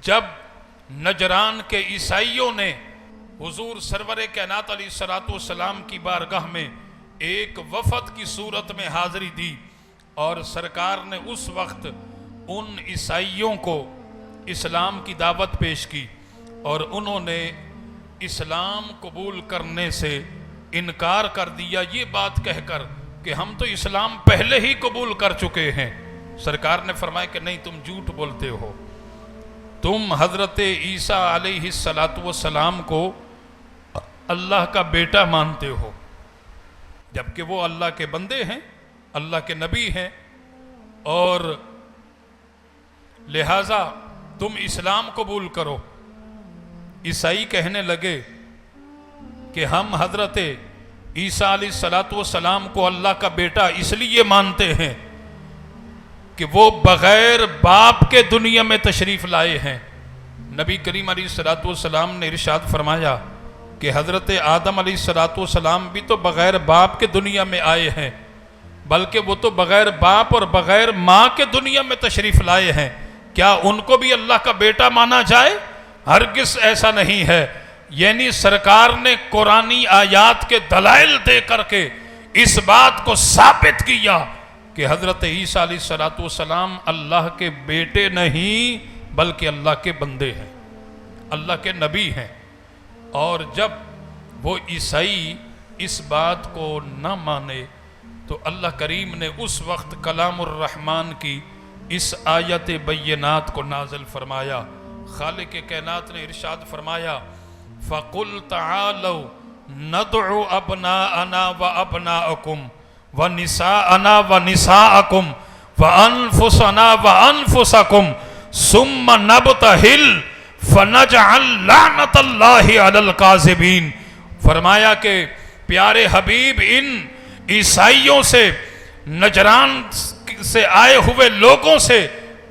جب نجران کے عیسائیوں نے حضور سرور کائنات علیہ الصلوۃ والسلام کی بارگاہ میں ایک وفد کی صورت میں حاضری دی، اور سرکار نے اس وقت ان عیسائیوں کو اسلام کی دعوت پیش کی، اور انہوں نے اسلام قبول کرنے سے انکار کر دیا، یہ بات کہہ کر کہ ہم تو اسلام پہلے ہی قبول کر چکے ہیں۔ سرکار نے فرمایا کہ نہیں، تم جھوٹ بولتے ہو، تم حضرت عیسیٰ علیہ السلام کو اللہ کا بیٹا مانتے ہو، جبکہ وہ اللہ کے بندے ہیں، اللہ کے نبی ہیں، اور لہذا تم اسلام قبول کرو۔ عیسائی کہنے لگے کہ ہم حضرت عیسیٰ علیہ السلام کو اللہ کا بیٹا اس لیے مانتے ہیں کہ وہ بغیر باپ کے دنیا میں تشریف لائے ہیں۔ نبی کریم علیہ السلام نے ارشاد فرمایا کہ حضرت آدم علیہ السلام بھی تو بغیر باپ کے دنیا میں آئے ہیں، بلکہ وہ تو بغیر باپ اور بغیر ماں کے دنیا میں تشریف لائے ہیں، کیا ان کو بھی اللہ کا بیٹا مانا جائے؟ ہرگز ایسا نہیں ہے۔ یعنی سرکار نے قرآنی آیات کے دلائل دے کر کے اس بات کو ثابت کیا کہ حضرت عیسیٰ علیہ السلام اللہ کے بیٹے نہیں بلکہ اللہ کے بندے ہیں، اللہ کے نبی ہیں۔ اور جب وہ عیسائی اس بات کو نہ مانے تو اللہ کریم نے اس وقت کلام الرحمن کی اس آیت بینات کو نازل فرمایا۔ خالق کائنات نے ارشاد فرمایا فَقُلْ تَعَالَوْا نَدْعُ أَبْنَاءَنَا وَأَبْنَاءَكُمْ وَنِسَاءَنَا وَنِسَاءَكُمْ وَأَنفُسَنَا وَأَنفُسَكُمْ ثُمَّ نَبْتَهِلْ فَنَجْعَلْ لَعْنَةَ اللَّهِ عَلَى الْكَاذِبِينَ۔ فرمایا کہ پیارے حبیب ان عیسائیوں سے، نجران سے آئے ہوئے لوگوں سے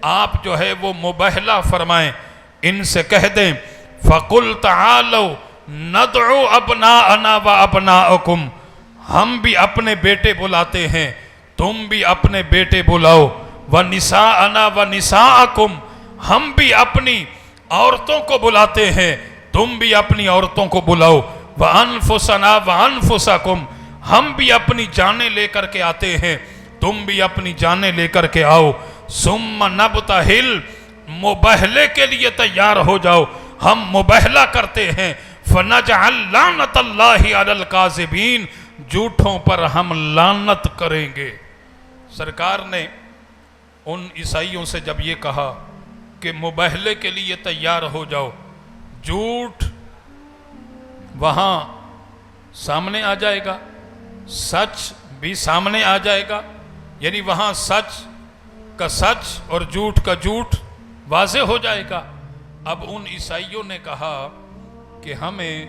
آپ جو ہے وہ مباہلہ فرمائیں، ان سے کہہ دیں فَقُلْ تَعَالَوْا نَدْعُ أَبْنَاءَنَا وَأَبْنَاءَكُمْ، ہم بھی اپنے بیٹے بلاتے ہیں، تم بھی اپنے بیٹے بلاؤ، وَنِسَاءَنَا وَنِسَاءَكُمْ، ہم بھی اپنی عورتوں کو بلاتے ہیں، تم بھی اپنی عورتوں کو بلاؤ، وَأَنفُسَنَا وَأَنفُسَكُمْ، ہم بھی اپنی جانیں لے کر کے آتے ہیں، تم بھی اپنی جانیں لے کر کے آؤ، ثُمَّ نَبْتَهِلْ، مباہلے کے لیے تیار ہو جاؤ، ہم مباہلہ کرتے ہیں، فَنَجْعَلْ لَعْنَةَ اللَّهِ عَلَى الْكَاذِبِينَ، جھوٹوں پر ہم لعنت کریں گے۔ سرکار نے ان عیسائیوں سے جب یہ کہا کہ مباہلے کے لیے تیار ہو جاؤ، جھوٹ وہاں سامنے آ جائے گا، سچ بھی سامنے آ جائے گا، یعنی وہاں سچ کا سچ اور جھوٹ کا جھوٹ واضح ہو جائے گا۔ اب ان عیسائیوں نے کہا کہ ہمیں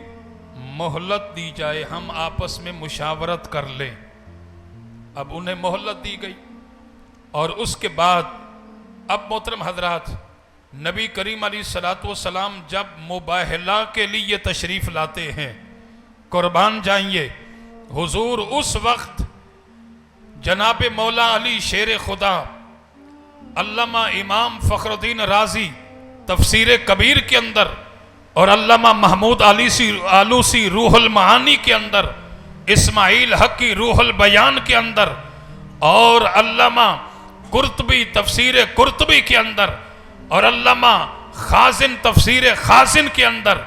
مہلت دی جائے، ہم آپس میں مشاورت کر لیں۔ اب انہیں مہلت دی گئی، اور اس کے بعد اب محترم حضرات، نبی کریم علیہ السلام جب مباہلہ کے لیے تشریف لاتے ہیں، قربان جائیے، حضور اس وقت جناب مولا علی شیر خدا، علامہ امام فخر الدین رازی تفسیر کبیر کے اندر، اور علامہ محمود آلوسی روح المعانی کے اندر، اسماعیل حقی روح البیان کے اندر، اور علامہ قرطبی تفسیر قرطبی کے اندر، اور علامہ خازن تفسیر خازن کے اندر،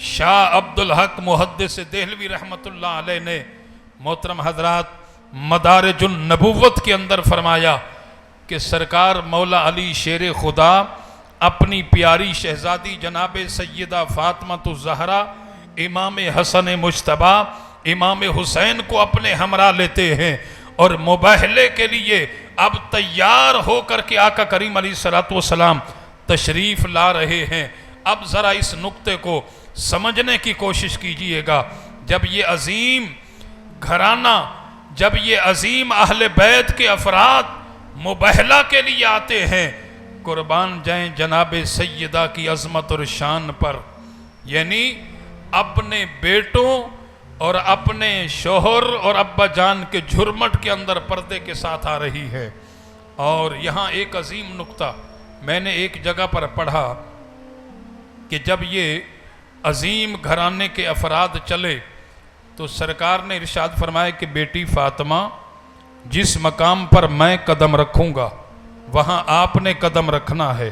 شاہ عبدالحق محدث دہلوی رحمت اللہ علیہ نے محترم حضرات مدارج النبوت کے اندر فرمایا کہ سرکار مولا علی شیر خدا اپنی پیاری شہزادی جناب سیدہ فاطمہ الزہرا، امام حسن مجتبی، امام حسین کو اپنے ہمراہ لیتے ہیں، اور مباہلے کے لیے اب تیار ہو کر کے آقا کریم علیہ السلام تشریف لا رہے ہیں۔ اب ذرا اس نقطے کو سمجھنے کی کوشش کیجئے گا، جب یہ عظیم گھرانہ، جب یہ عظیم اہل بیت کے افراد مباہلہ کے لیے آتے ہیں، قربان جائیں جناب سیدہ کی عظمت اور شان پر، یعنی اپنے بیٹوں اور اپنے شوہر اور ابا جان کے جھرمٹ کے اندر پردے کے ساتھ آ رہی ہے۔ اور یہاں ایک عظیم نقطہ میں نے ایک جگہ پر پڑھا کہ جب یہ عظیم گھرانے کے افراد چلے تو سرکار نے ارشاد فرمایا کہ بیٹی فاطمہ، جس مقام پر میں قدم رکھوں گا وہاں آپ نے قدم رکھنا ہے،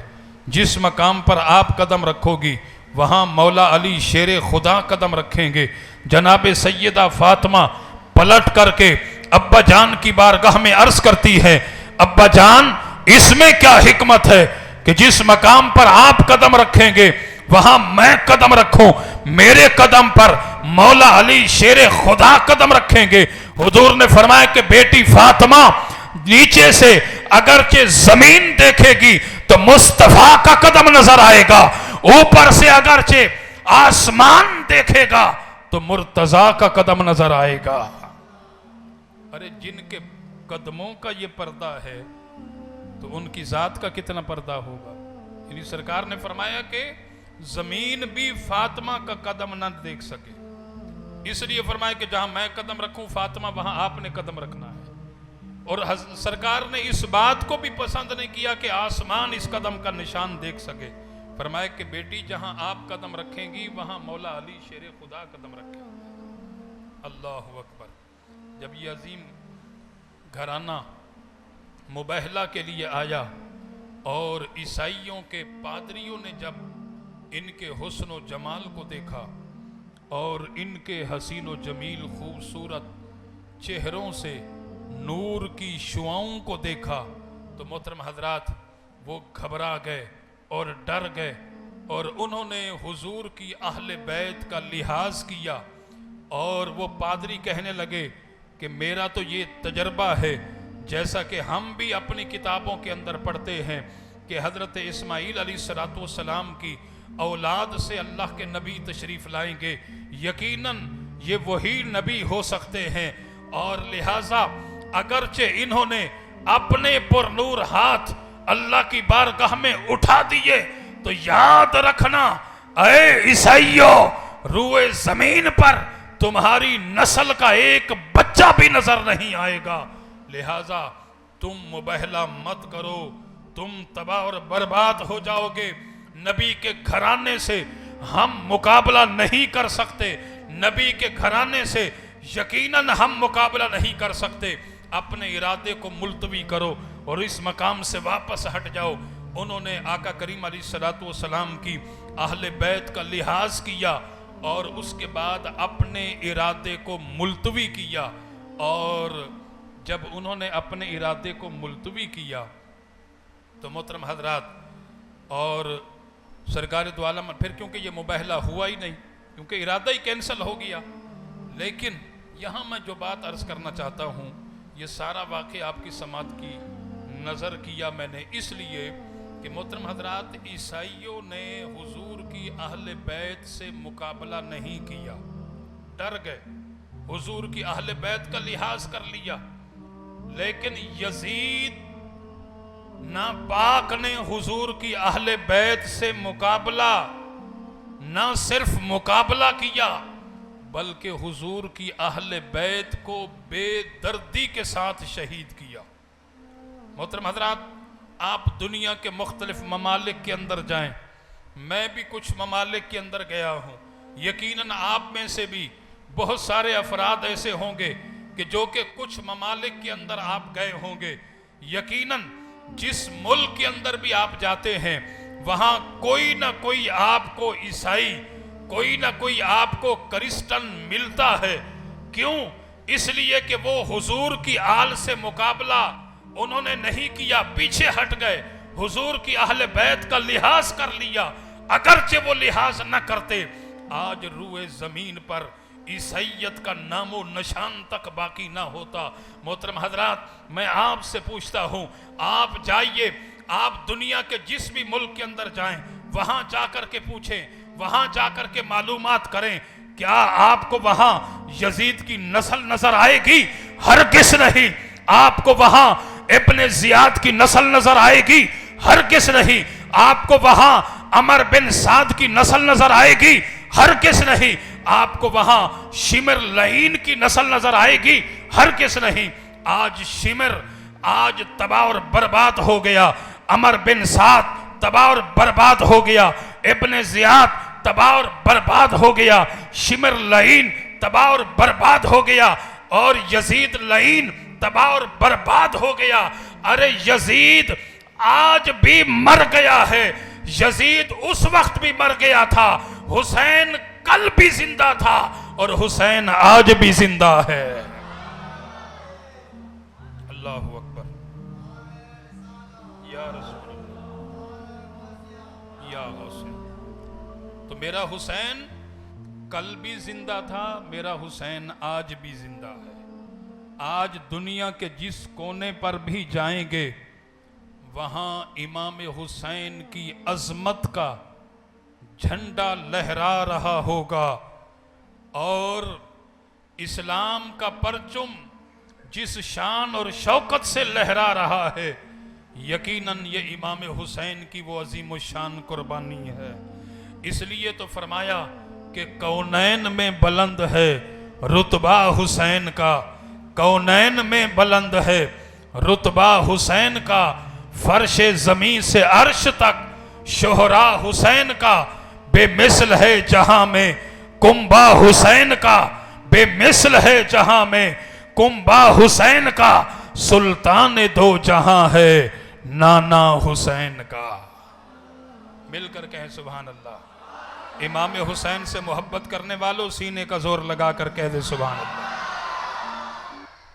جس مقام پر آپ قدم رکھو گی وہاں مولا علی شیر خدا قدم رکھیں گے۔ جناب سیدہ فاطمہ پلٹ کر کے ابا جان کی بارگاہ میں عرض کرتی ہے، ابا جان اس میں کیا حکمت ہے کہ جس مقام پر آپ قدم رکھیں گے وہاں میں قدم رکھوں، میرے قدم پر مولا علی شیر خدا قدم رکھیں گے۔ حضور نے فرمایا کہ بیٹی فاطمہ نیچے سے اگرچہ زمین دیکھے گی تو مصطفیٰ کا قدم نظر آئے گا، اوپر سے اگرچہ آسمان دیکھے گا تو مرتضیٰ کا قدم نظر آئے گا۔ ارے جن کے قدموں کا یہ پردہ ہے تو ان کی ذات کا کتنا پردہ ہوگا۔ یعنی سرکار نے فرمایا کہ زمین بھی فاطمہ کا قدم نہ دیکھ سکے، اس لیے فرمایا کہ جہاں میں قدم رکھوں فاطمہ وہاں آپ نے قدم رکھنا ہے۔ اور سرکار نے اس بات کو بھی پسند نہیں کیا کہ آسمان اس قدم کا نشان دیکھ سکے، فرمایا کہ بیٹی جہاں آپ قدم رکھیں گی وہاں مولا علی شیر خدا قدم رکھیں گے۔ اللہ اکبر۔ جب یہ عظیم گھرانہ مباہلہ کے لیے آیا اور عیسائیوں کے پادریوں نے جب ان کے حسن و جمال کو دیکھا اور ان کے حسین و جمیل خوبصورت چہروں سے نور کی شعاؤں کو دیکھا تو محترم حضرات وہ گھبرا گئے اور ڈر گئے، اور انہوں نے حضور کی اہل بیت کا لحاظ کیا، اور وہ پادری کہنے لگے کہ میرا تو یہ تجربہ ہے جیسا کہ ہم بھی اپنی کتابوں کے اندر پڑھتے ہیں کہ حضرت اسماعیل علیہ السلام کی اولاد سے اللہ کے نبی تشریف لائیں گے، یقیناً یہ وہی نبی ہو سکتے ہیں، اور لہٰذا اگرچہ انہوں نے اپنے پر نور ہاتھ اللہ کی بارگاہ میں اٹھا دیے تو یاد رکھنا اے عیسائیوں، روئے زمین پر تمہاری نسل کا ایک بچہ بھی نظر نہیں آئے گا، لہٰذا تم مباہلہ مت کرو، تم تباہ اور برباد ہو جاؤ گے۔ نبی کے گھرانے سے ہم مقابلہ نہیں کر سکتے، نبی کے گھرانے سے یقیناً ہم مقابلہ نہیں کر سکتے، اپنے ارادے کو ملتوی کرو اور اس مقام سے واپس ہٹ جاؤ۔ انہوں نے آقا کریم علیہ السلام کی اہل بیت کا لحاظ کیا اور اس کے بعد اپنے ارادے کو ملتوی کیا، اور جب انہوں نے اپنے ارادے کو ملتوی کیا تو محترم حضرات اور سرکار دو عالم پھر کیونکہ یہ مباہلہ ہوا ہی نہیں، کیونکہ ارادہ ہی کینسل ہو گیا۔ لیکن یہاں میں جو بات عرض کرنا چاہتا ہوں، یہ سارا واقعہ آپ کی سماعت کی نظر کیا میں نے اس لیے کہ محترم حضرات عیسائیوں نے حضور کی اہل بیت سے مقابلہ نہیں کیا، ڈر گئے، حضور کی اہل بیت کا لحاظ کر لیا، لیکن یزید ناپاک نے حضور کی اہل بیت سے مقابلہ نہ صرف مقابلہ کیا بلکہ حضور کی اہل بیت کو بے دردی کے ساتھ شہید کیا۔ محترم حضرات آپ دنیا کے مختلف ممالک کے اندر جائیں، میں بھی کچھ ممالک کے اندر گیا ہوں، یقیناً آپ میں سے بھی بہت سارے افراد ایسے ہوں گے کہ جو کہ کچھ ممالک کے اندر آپ گئے ہوں گے، یقیناً جس ملک کے اندر بھی آپ جاتے ہیں وہاں کوئی نہ کوئی آپ کو عیسائی، کوئی نہ کوئی آپ کو کرسچن ملتا ہے۔ کیوں؟ اس لیے کہ وہ حضور کی آل سے مقابلہ انہوں نے نہیں کیا، پیچھے ہٹ گئے، حضور کی اہل بیت کا لحاظ کر لیا۔ اگرچہ وہ لحاظ نہ کرتے آج روئے زمین پر عیسائیت کا نام و نشان تک باقی نہ ہوتا۔ محترم حضرات میں آپ سے پوچھتا ہوں، آپ جائیے، آپ دنیا کے جس بھی ملک کے اندر جائیں وہاں جا کر کے پوچھیں، وہاں جا کر کے معلومات کریں، کیا آپ کو وہاں یزید کی نسل نظر آئے گی؟ ہرگز نہیں۔ آپ کو وہاں ابن زیاد کی نسل نظر آئے گی؟ ہرگز نہیں۔ آپ کو وہاں عمر بن سعد کی نسل نظر آئے گی؟ ہرگز نہیں۔ آپ کو وہاں شمر لعین کی نسل نظر آئے گی؟ ہرگز نہیں۔ آج شمر آج تباہ اور برباد ہو گیا، عمر بن سعد تباہ اور برباد ہو گیا، ابن زیاد تباہ اور برباد ہو گیا، شمر لعین تباہ اور برباد ہو گیا، اور یزید لعین تباہ اور برباد ہو گیا۔ ارے یزید آج بھی مر گیا ہے، یزید اس وقت بھی مر گیا تھا، حسین کل بھی زندہ تھا اور حسین آج بھی زندہ ہے۔ اللہ اکبر، یا رسول اللہ، یا حسین۔ تو میرا حسین کل بھی زندہ تھا، میرا حسین آج بھی زندہ ہے۔ آج دنیا کے جس کونے پر بھی جائیں گے وہاں امام حسین کی عظمت کا جھنڈا لہرا رہا ہوگا، اور اسلام کا پرچم جس شان اور شوکت سے لہرا رہا ہے، یقیناً یہ امام حسین کی وہ عظیم الشان قربانی ہے۔ اس لیے تو فرمایا کہ کونین میں بلند ہے رتبہ حسین کا، کونین میں بلند ہے رتبہ حسین کا، فرش زمین سے عرش تک شہرا حسین کا، بے مثل ہے جہاں میں کنبہ حسین کا، بے مثل ہے جہاں میں کنبہ حسین کا، سلطان دو جہاں ہے نانا حسین کا۔ مل کر کہیں سبحان اللہ۔ امام حسین سے محبت کرنے والوں سینے کا زور لگا کر کہہ دے سبحان اللہ۔